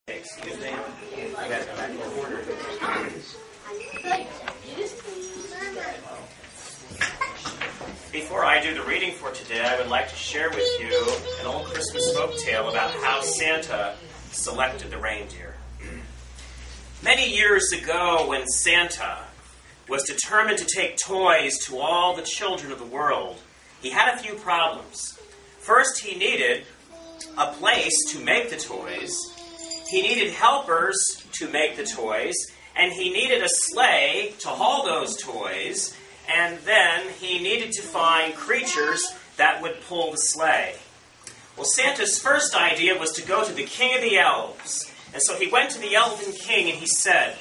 Excuse me. You guys go back to order. Before I do the reading for today, I would like to share with you an old Christmas folk tale about how Santa selected the reindeer. Many years ago, when Santa was determined to take toys to all the children of the world, he had a few problems. First, he needed a place to make the toys. He needed helpers to make the toys, and he needed a sleigh to haul those toys, and then he needed to find creatures that would pull the sleigh. Well, Santa's first idea was to go to the king of the elves, and so he went to the elven king and he said,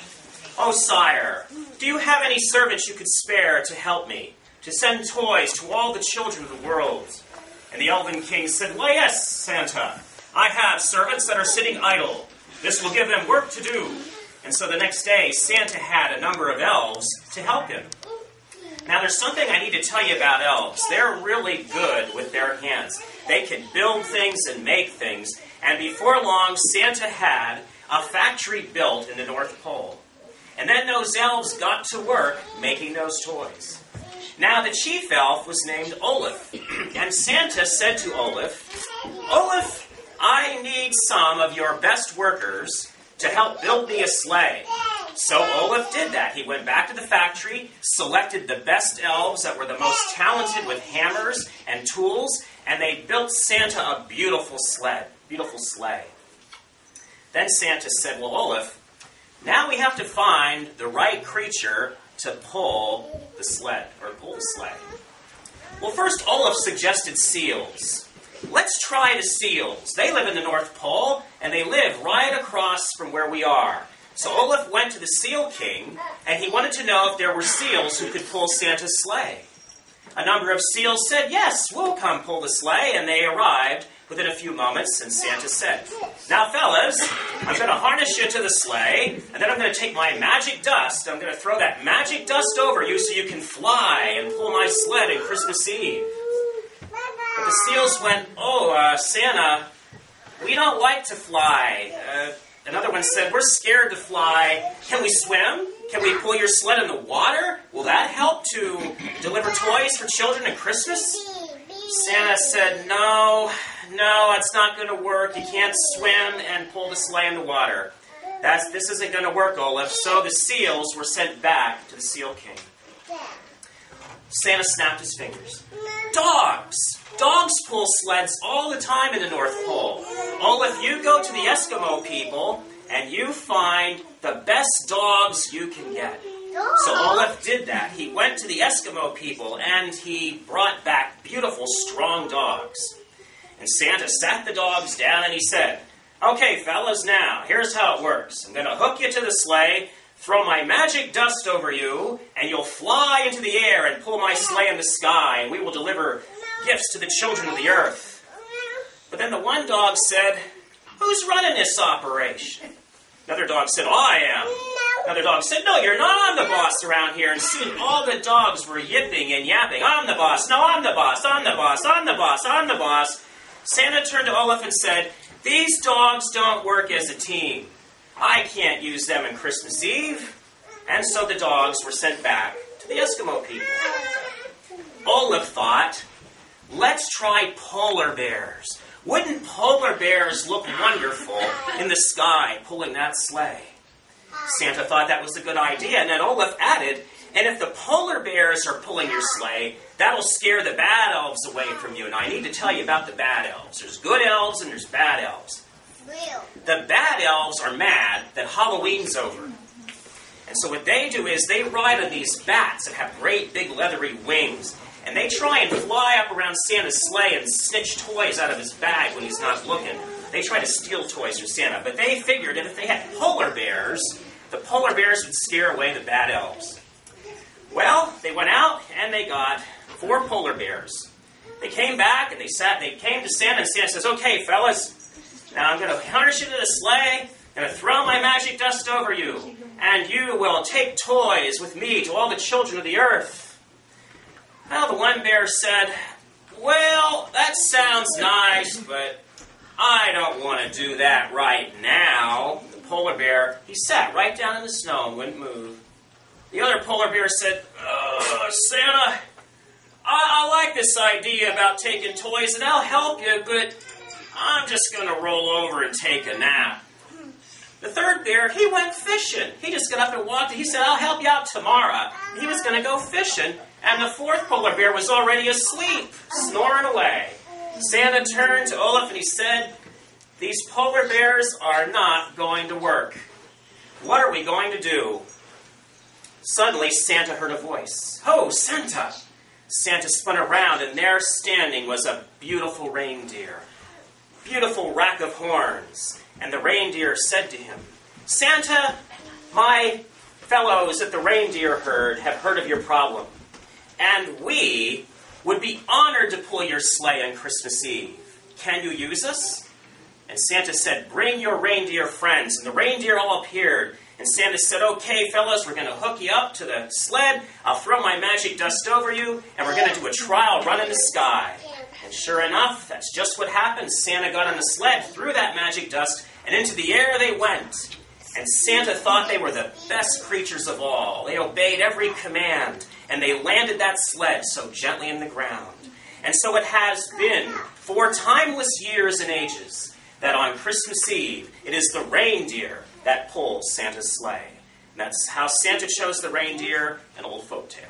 "Oh, sire, do you have any servants you could spare to help me, to send toys to all the children of the world?" And the elven king said, "Why, yes, Santa, I have servants that are sitting idle. This will give them work to do." And so the next day, Santa had a number of elves to help him. Now, there's something I need to tell you about elves. They're really good with their hands. They can build things and make things. And before long, Santa had a factory built in the North Pole. And then those elves got to work making those toys. Now, the chief elf was named Olaf. And Santa said to Olaf, "Olaf, I need some of your best workers to help build me a sleigh." So Olaf did that. He went back to the factory, selected the best elves that were the most talented with hammers and tools, and they built Santa a beautiful sleigh. Then Santa said, "Well, Olaf, now we have to find the right creature to pull the sled, or pull the sleigh." Well, first Olaf suggested seals. Let's try the seals. They live in the North Pole, and they live right across from where we are. So Olaf went to the Seal King, and he wanted to know if there were seals who could pull Santa's sleigh. A number of seals said, "Yes, we'll come pull the sleigh," and they arrived within a few moments, and Santa said, "Now, fellas, I'm going to harness you to the sleigh, and then I'm going to take my magic dust. I'm going to throw that magic dust over you so you can fly and pull my sled on Christmas Eve." But the seals went, Santa, we don't like to fly." Another one said, "We're scared to fly. Can we swim? Can we pull your sled in the water? Will that help to deliver toys for children at Christmas?" Santa said, No, it's not going to work. You can't swim and pull the sleigh in the water. This isn't going to work, Olaf." So the seals were sent back to the Seal King. Santa snapped his fingers. Dogs! Dogs pull sleds all the time in the North Pole. Olaf, you go to the Eskimo people and you find the best dogs you can get. So Olaf did that. He went to the Eskimo people and he brought back beautiful, strong dogs. And Santa sat the dogs down and he said, "Okay, fellas, now, here's how it works. I'm going to hook you to the sleigh, throw my magic dust over you, and you'll fly into the air and pull my sleigh in the sky, and we will deliver gifts to the children of the earth." But then the one dog said, "Who's running this operation?" Another dog said, "I am." Another dog said, "No, you're not. I'm the boss around here." And soon all the dogs were yipping and yapping. "I'm the boss. No, I'm the boss. I'm the boss. I'm the boss. I'm the boss." Santa turned to Olaf and said, "These dogs don't work as a team. I can't use them on Christmas Eve." And so the dogs were sent back to the Eskimo people. Olaf thought, let's try polar bears. Wouldn't polar bears look wonderful in the sky pulling that sleigh? Santa thought that was a good idea, and then Olaf added, "And if the polar bears are pulling your sleigh, that'll scare the bad elves away from you." And I need to tell you about the bad elves. There's good elves and there's bad elves. The bad elves are mad that Halloween's over. And so what they do is they ride on these bats that have great big leathery wings. And they try and fly up around Santa's sleigh and snitch toys out of his bag when he's not looking. They try to steal toys from Santa. But they figured that if they had polar bears, the polar bears would scare away the bad elves. Well, they went out and they got 4 polar bears. They came back and they came to Santa, and Santa says, "Okay, fellas, now I'm going to harness you to the sleigh, I'm going to throw my magic dust over you, and you will take toys with me to all the children of the earth." Well, the one bear said, "Well, that sounds nice, but I don't want to do that right now." polar bear, he sat right down in the snow and wouldn't move. The other polar bear said, Santa, I like this idea about taking toys, and I'll help you, but I'm just going to roll over and take a nap. The third bear, he went fishing. He just got up and walked. He said, I'll help you out tomorrow. He was going to go fishing, and the fourth polar bear was already asleep, snoring away. Santa turned to Olaf and he said, these polar bears are not going to work. What are we going to do? Suddenly, Santa heard a voice. Oh, Santa! Santa spun around, and there standing was a beautiful reindeer. Beautiful rack of horns. And the reindeer said to him, Santa, my fellows at the reindeer herd have heard of your problem, and we would be honored to pull your sleigh on Christmas Eve. Can you use us? And Santa said, bring your reindeer friends. And the reindeer all appeared. And Santa said, okay, fellows, we're going to hook you up to the sled. I'll throw my magic dust over you, and we're going to do a trial run in the sky. And sure enough, that's just what happened. Santa got on the sled, threw that magic dust, and into the air they went. And Santa thought they were the best creatures of all. They obeyed every command, and they landed that sled so gently in the ground. And so it has been for timeless years and ages that on Christmas Eve, it is the reindeer that pulls Santa's sleigh. And that's how Santa chose the reindeer, an old folk tale.